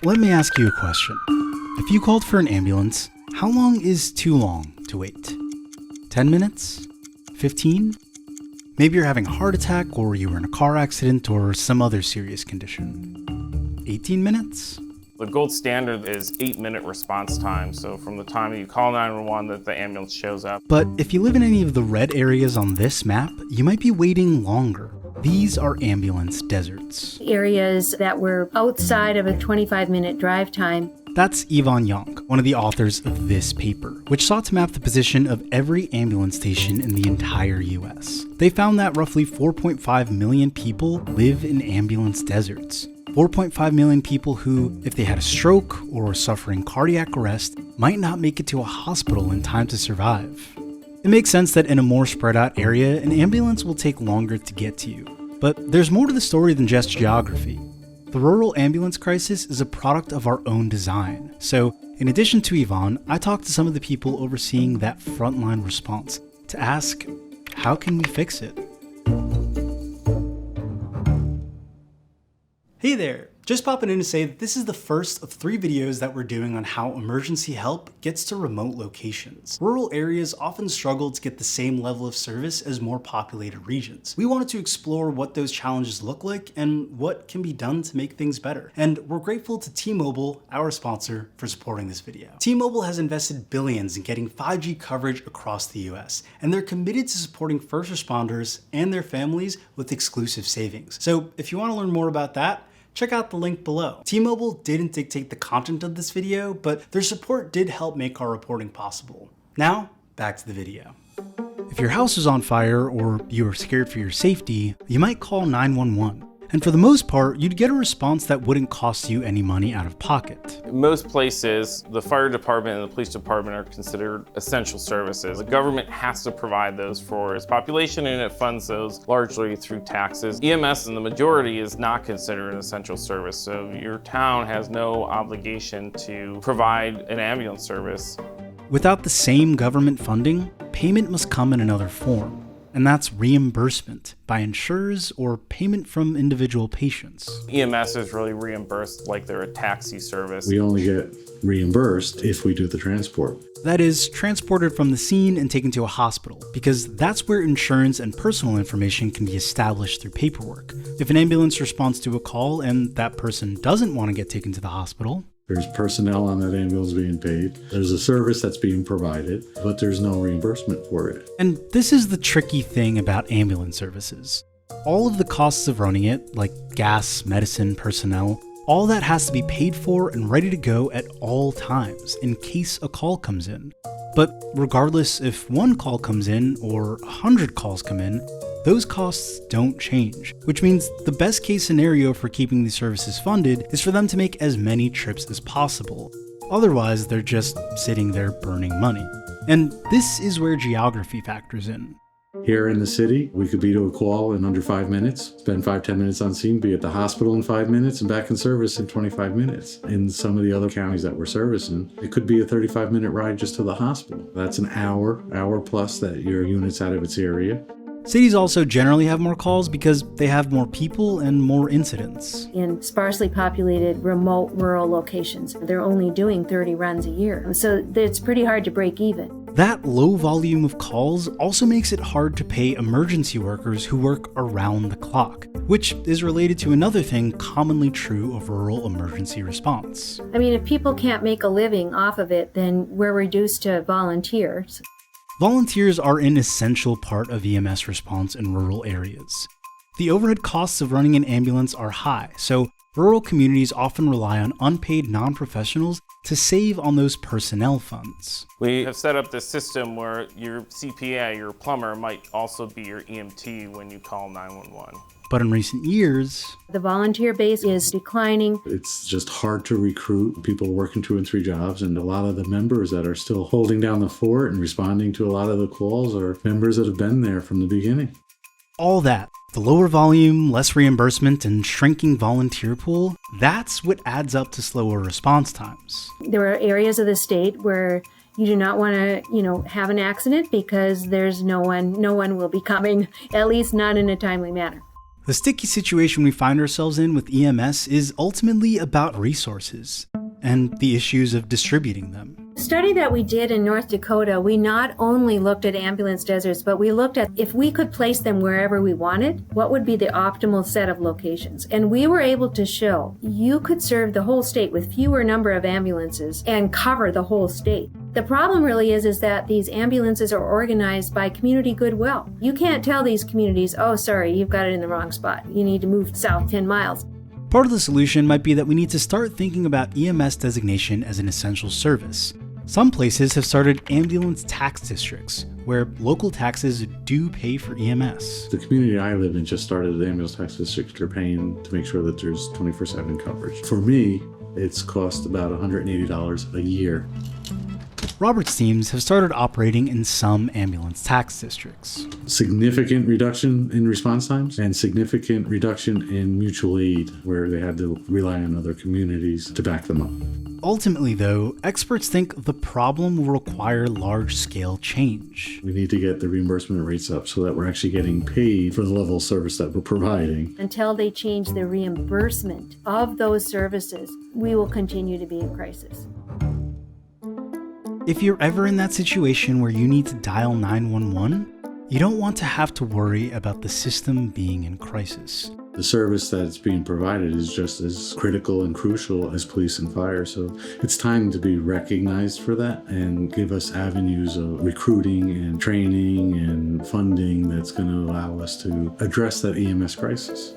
Let me ask you a question. If you called for an ambulance, how long is too long to wait? 10 minutes? 15? Maybe you're having a heart attack, or you were in a car accident, or some other serious condition. 18 minutes? The gold standard is 8-minute response time, so from the time you call 911 that the ambulance shows up. But if you live in any of the red areas on this map, you might be waiting longer. These are ambulance deserts. Areas that were outside of a 25-minute drive time. That's Yvonne Yonk, one of the authors of this paper, which sought to map the position of every ambulance station in the entire US. They found that roughly 4.5 million people live in ambulance deserts. 4.5 million people who, if they had a stroke or were suffering cardiac arrest, might not make it to a hospital in time to survive. It makes sense that in a more spread out area, an ambulance will take longer to get to you. But there's more to the story than just geography. The rural ambulance crisis is a product of our own design. So, in addition to Yvonne, I talked to some of the people overseeing that frontline response to ask, how can we fix it? Hey there! Just popping in to say that this is the first of 3 videos that we're doing on how emergency help gets to remote locations. Rural areas often struggle to get the same level of service as more populated regions. We wanted to explore what those challenges look like and what can be done to make things better. And we're grateful to T-Mobile, our sponsor, for supporting this video. T-Mobile has invested billions in getting 5G coverage across the US, and they're committed to supporting first responders and their families with exclusive savings. So if you want to learn more about that, check out the link below. T-Mobile didn't dictate the content of this video, but their support did help make our reporting possible. Now, back to the video. If your house is on fire or you are scared for your safety, you might call 911. And for the most part, you'd get a response that wouldn't cost you any money out of pocket. In most places, the fire department and the police department are considered essential services. The government has to provide those for its population, and it funds those largely through taxes. EMS in the majority is not considered an essential service, so your town has no obligation to provide an ambulance service. Without the same government funding, payment must come in another form. And that's reimbursement by insurers or payment from individual patients. EMS is really reimbursed like they're a taxi service. We only get reimbursed if we do the transport. That is, transported from the scene and taken to a hospital, because that's where insurance and personal information can be established through paperwork. If an ambulance responds to a call and that person doesn't want to get taken to the hospital, there's personnel on that ambulance being paid. There's a service that's being provided, but there's no reimbursement for it. And this is the tricky thing about ambulance services. All of the costs of running it, like gas, medicine, personnel, all that has to be paid for and ready to go at all times in case a call comes in. But regardless if one call comes in or 100 calls come in, those costs don't change, which means the best case scenario for keeping these services funded is for them to make as many trips as possible. Otherwise, they're just sitting there burning money. And this is where geography factors in. Here in the city, we could be to a call in under 5 minutes, spend 5-10 minutes on scene, be at the hospital in 5 minutes, and back in service in 25 minutes. In some of the other counties that we're servicing, it could be a 35-minute ride just to the hospital. That's an hour plus that your unit's out of its area. Cities also generally have more calls because they have more people and more incidents. In sparsely populated, remote, rural locations, they're only doing 30 runs a year. So it's pretty hard to break even. That low volume of calls also makes it hard to pay emergency workers who work around the clock, which is related to another thing commonly true of rural emergency response. I mean, if people can't make a living off of it, then we're reduced to volunteers. Volunteers are an essential part of EMS response in rural areas. The overhead costs of running an ambulance are high, so rural communities often rely on unpaid non-professionals to save on those personnel funds. We have set up this system where your CPA, your plumber, might also be your EMT when you call 911. But in recent years, the volunteer base is declining. It's just hard to recruit. People working 2 and 3 jobs, and a lot of the members that are still holding down the fort and responding to a lot of the calls are members that have been there from the beginning. All that, the lower volume, less reimbursement, and shrinking volunteer pool, that's what adds up to slower response times. There are areas of the state where you do not want to, have an accident because there's no one will be coming, at least not in a timely manner. The sticky situation we find ourselves in with EMS is ultimately about resources and the issues of distributing them. The study that we did in North Dakota, we not only looked at ambulance deserts, but we looked at if we could place them wherever we wanted, what would be the optimal set of locations. And we were able to show you could serve the whole state with fewer number of ambulances and cover the whole state. The problem really is that these ambulances are organized by community goodwill. You can't tell these communities, oh, sorry, you've got it in the wrong spot. You need to move south 10 miles. Part of the solution might be that we need to start thinking about EMS designation as an essential service. Some places have started ambulance tax districts, where local taxes do pay for EMS. The community I live in just started an ambulance tax district. They're paying to make sure that there's 24/7 coverage. For me, it's cost about $180 a year. Robert's teams have started operating in some ambulance tax districts. Significant reduction in response times and significant reduction in mutual aid, where they had to rely on other communities to back them up. Ultimately, though, experts think the problem will require large-scale change. We need to get the reimbursement rates up so that we're actually getting paid for the level of service that we're providing. Until they change the reimbursement of those services, we will continue to be in crisis. If you're ever in that situation where you need to dial 911, you don't want to have to worry about the system being in crisis. The service that's being provided is just as critical and crucial as police and fire, so it's time to be recognized for that and give us avenues of recruiting and training and funding that's going to allow us to address that EMS crisis.